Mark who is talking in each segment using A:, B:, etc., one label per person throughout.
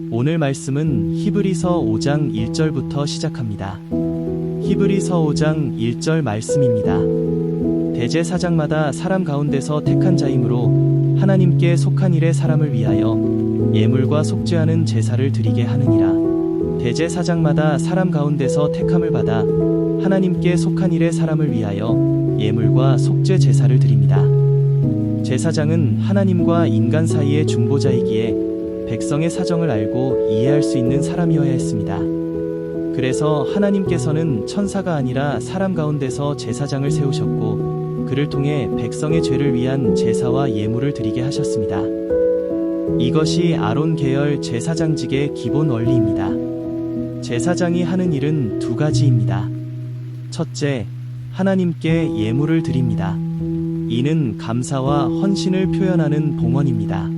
A: 오늘 말씀은 히브리서 5장 1절부터 시작합니다. 히브리서 5장 1절 말씀입니다. 대제사장마다 사람 가운데서 택한 자이므로 하나님께 속한 일의 사람을 위하여 예물과 속죄하는 제사를 드리게 하느니라. 대제사장마다 사람 가운데서 택함을 받아 하나님께 속한 일의 사람을 위하여 예물과 속죄 제사를 드립니다. 제사장은 하나님과 인간 사이의 중보자이기에 백성의 사정을 알고 이해할 수 있는 사람이어야 했습니다. 그래서 하나님께서는 천사가 아니라 사람 가운데서 제사장을 세우셨고 그를 통해 백성의 죄를 위한 제사와 예물을 드리게 하셨습니다. 이것이 아론 계열 제사장직의 기본 원리입니다. 제사장이 하는 일은 두 가지입니다. 첫째, 하나님께 예물을 드립니다. 이는 감사와 헌신을 표현하는 봉헌입니다.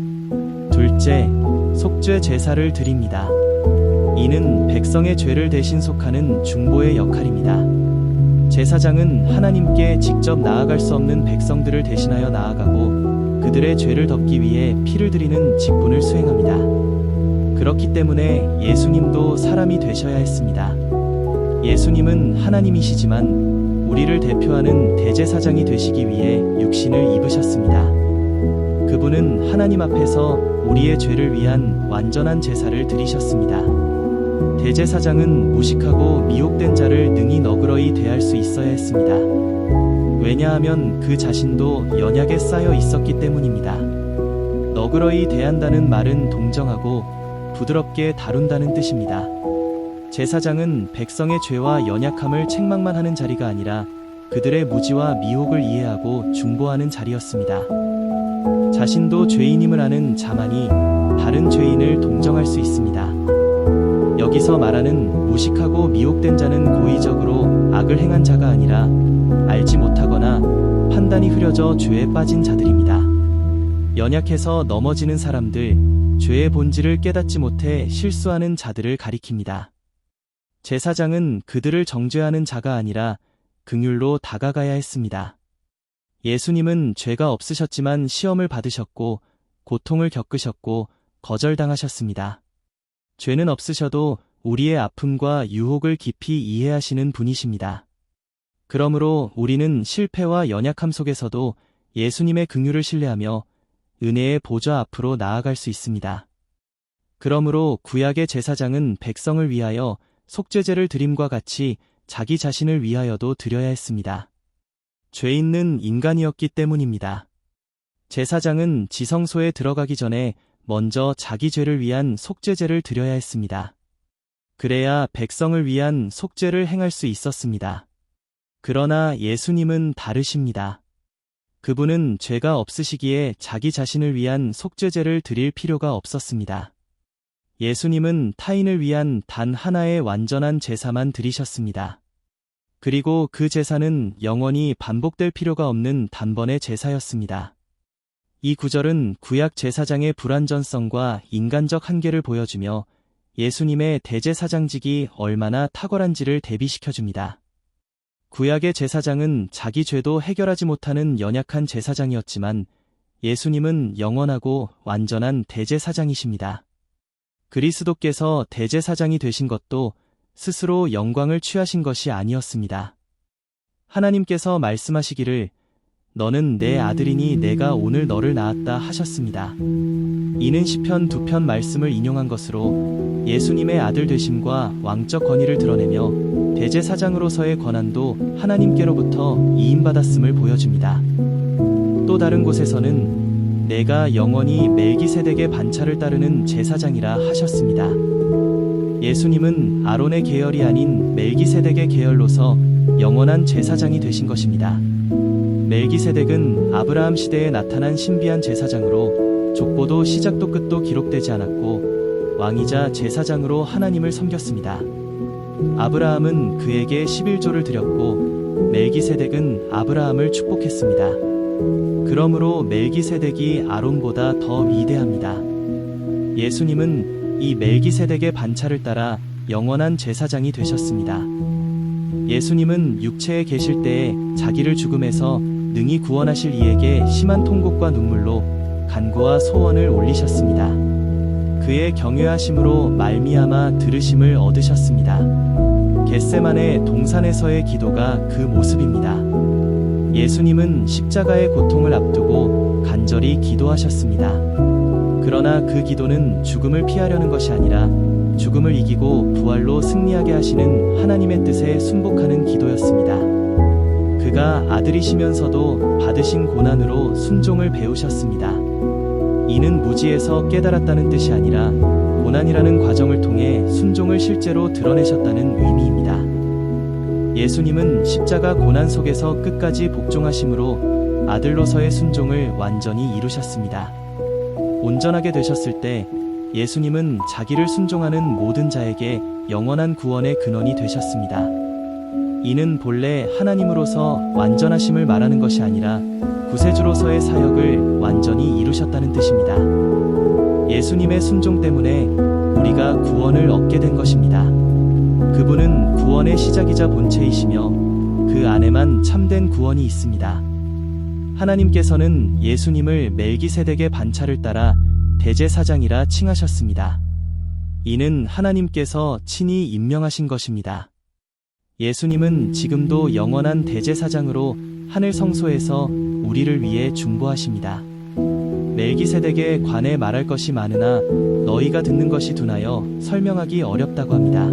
A: 둘째, 속죄 제사를 드립니다. 이는 백성의 죄를 대신 속하는 중보의 역할입니다. 제사장은 하나님께 직접 나아갈 수 없는 백성들을 대신하여 나아가고 그들의 죄를 덮기 위해 피를 드리는 직분을 수행합니다. 그렇기 때문에 예수님도 사람이 되셔야 했습니다. 예수님은 하나님이시지만 우리를 대표하는 대제사장이 되시기 위해 육신을 입으셨습니다. 그분은 하나님 앞에서 우리의 죄를 위한 완전한 제사를 드리셨습니다. 대제사장은 무식하고 미혹된 자를 능히 너그러이 대할 수 있어야 했습니다. 왜냐하면 그 자신도 연약에 쌓여 있었기 때문입니다. 너그러이 대한다는 말은 동정하고 부드럽게 다룬다는 뜻입니다. 제사장은 백성의 죄와 연약함을 책망만 하는 자리가 아니라 그들의 무지와 미혹을 이해하고 중보하는 자리였습니다. 자신도 죄인임을 아는 자만이 다른 죄인을 동정할 수 있습니다. 여기서 말하는 무식하고 미혹된 자는 고의적으로 악을 행한 자가 아니라 알지 못하거나 판단이 흐려져 죄에 빠진 자들입니다. 연약해서 넘어지는 사람들, 죄의 본질을 깨닫지 못해 실수하는 자들을 가리킵니다. 제사장은 그들을 정죄하는 자가 아니라 긍휼로 다가가야 했습니다. 예수님은 죄가 없으셨지만 시험을 받으셨고 고통을 겪으셨고 거절당하셨습니다. 죄는 없으셔도 우리의 아픔과 유혹을 깊이 이해하시는 분이십니다. 그러므로 우리는 실패와 연약함 속에서도 예수님의 긍휼을 신뢰하며 은혜의 보좌 앞으로 나아갈 수 있습니다. 그러므로 구약의 제사장은 백성을 위하여 속죄제를 드림과 같이 자기 자신을 위하여도 드려야 했습니다. 죄 있는 인간이었기 때문입니다. 제사장은 지성소에 들어가기 전에 먼저 자기 죄를 위한 속죄제를 드려야 했습니다. 그래야 백성을 위한 속죄를 행할 수 있었습니다. 그러나 예수님은 다르십니다. 그분은 죄가 없으시기에 자기 자신을 위한 속죄제를 드릴 필요가 없었습니다. 예수님은 타인을 위한 단 하나의 완전한 제사만 드리셨습니다. 그리고 그 제사는 영원히 반복될 필요가 없는 단번의 제사였습니다. 이 구절은 구약 제사장의 불완전성과 인간적 한계를 보여주며 예수님의 대제사장직이 얼마나 탁월한지를 대비시켜줍니다. 구약의 제사장은 자기 죄도 해결하지 못하는 연약한 제사장이었지만 예수님은 영원하고 완전한 대제사장이십니다. 그리스도께서 대제사장이 되신 것도 스스로 영광을 취하신 것이 아니었습니다. 하나님께서 말씀하시기를 너는 내 아들이니 내가 오늘 너를 낳았다 하셨습니다. 이는 시편 2편 말씀을 인용한 것으로 예수님의 아들 되심과 왕적 권위를 드러내며 대제사장으로서의 권한도 하나님께로부터 이임받았음을 보여줍니다. 또 다른 곳에서는 내가 영원히 멜기세덱의 반차를 따르는 제사장이라 하셨습니다. 예수님은 아론의 계열이 아닌 멜기세덱의 계열로서 영원한 제사장이 되신 것입니다. 멜기세덱은 아브라함 시대에 나타난 신비한 제사장으로 족보도 시작도 끝도 기록되지 않았고 왕이자 제사장으로 하나님을 섬겼습니다. 아브라함은 그에게 11조를 드렸고 멜기세덱은 아브라함을 축복했습니다. 그러므로 멜기세덱이 아론보다 더 위대합니다. 예수님은 이 멜기세덱의 반차를 따라 영원한 제사장이 되셨습니다. 예수님은 육체에 계실 때에 자기를 죽음에서 능히 구원하실 이에게 심한 통곡과 눈물로 간구와 소원을 올리셨습니다. 그의 경외하심으로 말미암아 들으심을 얻으셨습니다. 겟세마네 동산에서의 기도가 그 모습입니다. 예수님은 십자가의 고통을 앞두고 간절히 기도하셨습니다. 그러나 그 기도는 죽음을 피하려는 것이 아니라 죽음을 이기고 부활로 승리하게 하시는 하나님의 뜻에 순복하는 기도였습니다. 그가 아들이시면서도 받으신 고난으로 순종을 배우셨습니다. 이는 무지에서 깨달았다는 뜻이 아니라 고난이라는 과정을 통해 순종을 실제로 드러내셨다는 의미입니다. 예수님은 십자가 고난 속에서 끝까지 복종하심으로 아들로서의 순종을 완전히 이루셨습니다. 온전하게 되셨을 때 예수님은 자기를 순종하는 모든 자에게 영원한 구원의 근원이 되셨습니다. 이는 본래 하나님으로서 완전하심을 말하는 것이 아니라 구세주로서의 사역을 완전히 이루셨다는 뜻입니다. 예수님의 순종 때문에 우리가 구원을 얻게 된 것입니다. 그분은 구원의 시작이자 본체이시며 그 안에만 참된 구원이 있습니다. 하나님께서는 예수님을 멜기세덱의 반차를 따라 대제사장이라 칭하셨습니다. 이는 하나님께서 친히 임명하신 것입니다. 예수님은 지금도 영원한 대제사장으로 하늘 성소에서 우리를 위해 중보하십니다. 멜기세덱에 관해 말할 것이 많으나 너희가 듣는 것이 둔하여 설명하기 어렵다고 합니다.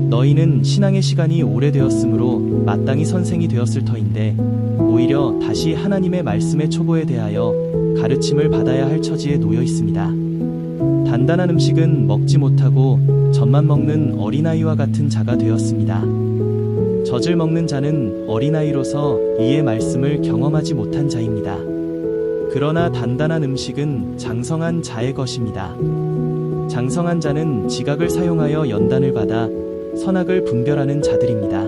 A: 너희는 신앙의 시간이 오래되었으므로 마땅히 선생이 되었을 터인데 오히려 다시 하나님의 말씀의 초보에 대하여 가르침을 받아야 할 처지에 놓여 있습니다. 단단한 음식은 먹지 못하고 젖만 먹는 어린아이와 같은 자가 되었습니다. 젖을 먹는 자는 어린아이로서 이의 말씀을 경험하지 못한 자입니다. 그러나 단단한 음식은 장성한 자의 것입니다. 장성한 자는 지각을 사용하여 연단을 받아 선악을 분별하는 자들입니다.